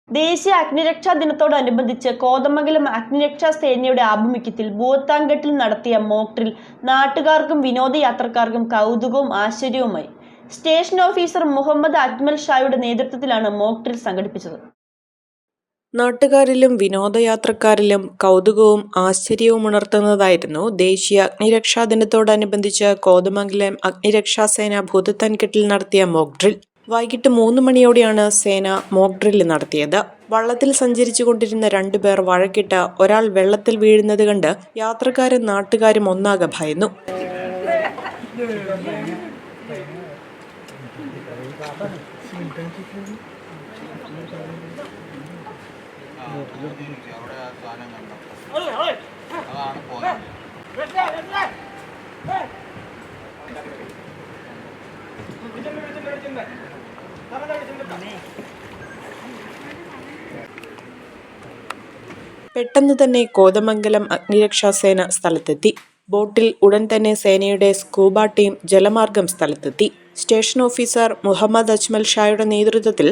ദേശീയ അഗ്നിരക്ഷാ ദിനത്തോടനുബന്ധിച്ച് കോതമംഗലം അഗ്നിരക്ഷാ സേനയുടെ ആഭിമുഖ്യത്തിൽ ഭൂത്താൻകെട്ടിൽ നടത്തിയ മോക്ക് ഡ്രിൽ നാട്ടുകാർക്കും വിനോദയാത്രക്കാർക്കും കൗതുകവും ആശ്ചര്യവുമായി. സ്റ്റേഷൻ ഓഫീസർ മുഹമ്മദ് അജ്മൽ ഷായുടെ നേതൃത്വത്തിലാണ് മോക്ക് ഡ്രിൽ സംഘടിപ്പിച്ചത്. നാട്ടുകാരിലും വിനോദയാത്രക്കാരിലും കൗതുകവും ആശ്ചര്യവും ഉണർത്തുന്നതായിരുന്നു ദേശീയ അഗ്നിരക്ഷാ ദിനത്തോടനുബന്ധിച്ച് കോതമംഗലം അഗ്നിരക്ഷാസേന ഭൂത്താൻകെട്ടിൽ നടത്തിയ മോക്ക് ഡ്രിൽ. വൈകിട്ട് 3 മണിയോടെയാണ് സേന മോക്ക് ഡ്രിൽ നടത്തിയത്. വള്ളത്തിൽ സഞ്ചരിച്ചു കൊണ്ടിരുന്ന 2 പേർ വഴക്കിട്ട് ഒരാൾ വെള്ളത്തിൽ വീഴുന്നത് കണ്ട് യാത്രക്കാരും നാട്ടുകാരും ഒന്നാകെ ഭയന്നു. പെട്ടെന്ന് തന്നെ കോതമംഗലം അഗ്നിരക്ഷാസേന സ്ഥലത്തെത്തി. ബോട്ടിൽ ഉടൻ തന്നെ സേനയുടെ സ്കൂബ ടീം ജലമാർഗം സ്ഥലത്തെത്തി. സ്റ്റേഷൻ ഓഫീസർ മുഹമ്മദ് അജ്മൽ ഷായുടെ നേതൃത്വത്തിൽ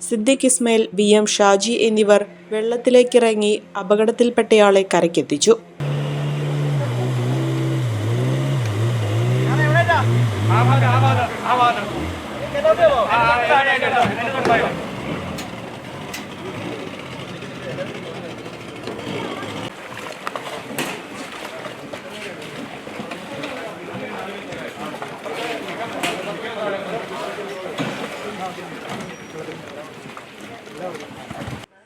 സിദ്ദിഖ് ഇസ്മായിൽ, VM ഷാജി എന്നിവർ വെള്ളത്തിലേക്കിറങ്ങി അപകടത്തിൽപ്പെട്ടയാളെ കരയ്ക്കെത്തിച്ചു.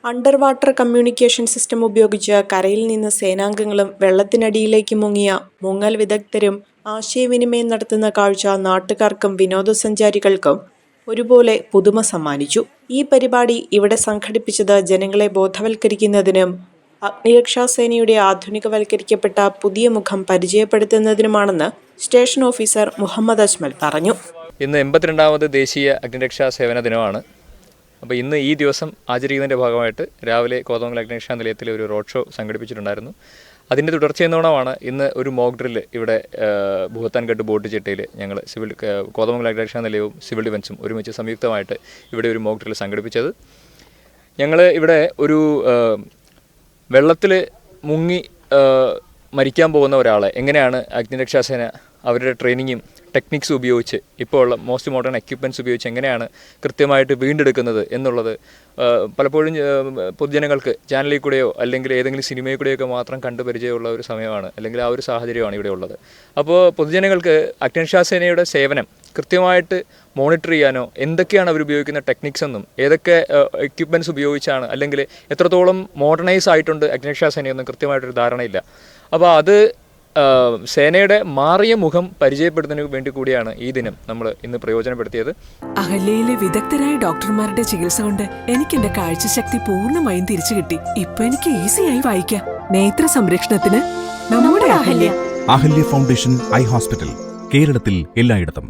അണ്ടർ വാട്ടർ കമ്മ്യൂണിക്കേഷൻ സിസ്റ്റം ഉപയോഗിച്ച് കരയിൽ നിന്ന് സേനാംഗങ്ങളും വെള്ളത്തിനടിയിലേക്ക് മുങ്ങിയ മുങ്ങൽ വിദഗ്ധരും ആശയവിനിമയം നടത്തുന്ന കാഴ്ച നാട്ടുകാർക്കും വിനോദസഞ്ചാരികൾക്കും ഒരുപോലെ പുതുമ സമ്മാനിച്ചു. ഈ പരിപാടി ഇവിടെ സംഘടിപ്പിച്ചത് ജനങ്ങളെ ബോധവൽക്കരിക്കുന്നതിനും അഗ്നിരക്ഷാസേനയുടെ ആധുനികവൽക്കരിക്കപ്പെട്ട പുതിയ മുഖം പരിചയപ്പെടുത്തുന്നതിനുമാണെന്ന് സ്റ്റേഷൻ ഓഫീസർ മുഹമ്മദ് അജ്മൽ പറഞ്ഞു. ഇന്ന് 82ാമത് ദേശീയ അഗ്നിരക്ഷാ സേവന ദിനമാണ്. അപ്പോൾ ഇന്ന് ഈ ദിവസം ആചരിക്കുന്നതിൻ്റെ ഭാഗമായിട്ട് രാവിലെ കോതമംഗലം അഗ്നിരക്ഷാ നിലയത്തിൽ ഒരു റോഡ് ഷോ സംഘടിപ്പിച്ചിട്ടുണ്ടായിരുന്നു. അതിൻ്റെ തുടർച്ചയെന്നോണമാണ് ഇന്ന് ഒരു മോക്ക് ഡ്രില്ല് ഇവിടെ ഭൂത്താൻകെട്ട് ബോട്ട് ചെട്ടിയിൽ ഞങ്ങൾ കോതമംഗലം അഗ്നിരക്ഷാ നിലയവും സിവിൽ ഡിഫൻസും ഒരുമിച്ച് സംയുക്തമായിട്ട് ഇവിടെ ഒരു മോക്ക് ഡ്രില്ല് സംഘടിപ്പിച്ചത്. ഞങ്ങൾ ഇവിടെ ഒരു വെള്ളത്തിൽ മുങ്ങി മരിക്കാൻ പോകുന്ന ഒരാളെ എങ്ങനെയാണ് അഗ്നിരക്ഷാസേന അവരുടെ ട്രെയിനിങ്ങും ടെക്നിക്സ് ഉപയോഗിച്ച് ഇപ്പോൾ ഉള്ള മോസ്റ്റ് മോഡേൺ എക്യുപ്മെൻറ്റ്സ് ഉപയോഗിച്ച് എങ്ങനെയാണ് കൃത്യമായിട്ട് വീണ്ടെടുക്കുന്നത് എന്നുള്ളത് പലപ്പോഴും പൊതുജനങ്ങൾക്ക് ചാനലിൽ കൂടെയോ അല്ലെങ്കിൽ ഏതെങ്കിലും സിനിമയിൽ കൂടെയൊക്കെ മാത്രം കണ്ടു പരിചയമുള്ള ഒരു സമയമാണ്, അല്ലെങ്കിൽ ആ ഒരു സാഹചര്യമാണ് ഇവിടെ ഉള്ളത്. അപ്പോൾ പൊതുജനങ്ങൾക്ക് അഗ്നിരക്ഷാസേനയുടെ സേവനം കൃത്യമായിട്ട് മോണിറ്റർ ചെയ്യാനോ എന്തൊക്കെയാണ് അവർ ഉപയോഗിക്കുന്ന ടെക്നിക്സ് എന്നും ഏതൊക്കെ എക്യുപ്മെൻറ്റ്സ് ഉപയോഗിച്ചാണ് അല്ലെങ്കിൽ എത്രത്തോളം മോഡേണൈസ് ആയിട്ടുണ്ട് അഗ്നിരക്ഷാസേനയൊന്നും കൃത്യമായിട്ടൊരു ധാരണയില്ല. അപ്പോൾ അത് സേനയുടെ മാറിയ മുഖം പരിചയപ്പെടുന്നതിന് വേണ്ടി കൂടിയാണ് ഈ ദിനം നമ്മൾ ഇന്ന് പ്രയോജനപ്പെടുത്തിയത്. അഹല്യയിലെ വിദഗ്ധരായ ഡോക്ടർമാരുടെ ചികിത്സ കൊണ്ട് എനിക്ക് എന്റെ കാഴ്ചശക്തി പൂർണ്ണമായും തിരിച്ചു കിട്ടി. ഇപ്പൊ എനിക്ക് ഈസിയായി വായിക്കാം. നേത്ര സംരക്ഷണത്തിന് നമ്മുടെ Ahalya. Ahalya foundation eye hospital, കേരളത്തിൽ എല്ലായിടത്തും.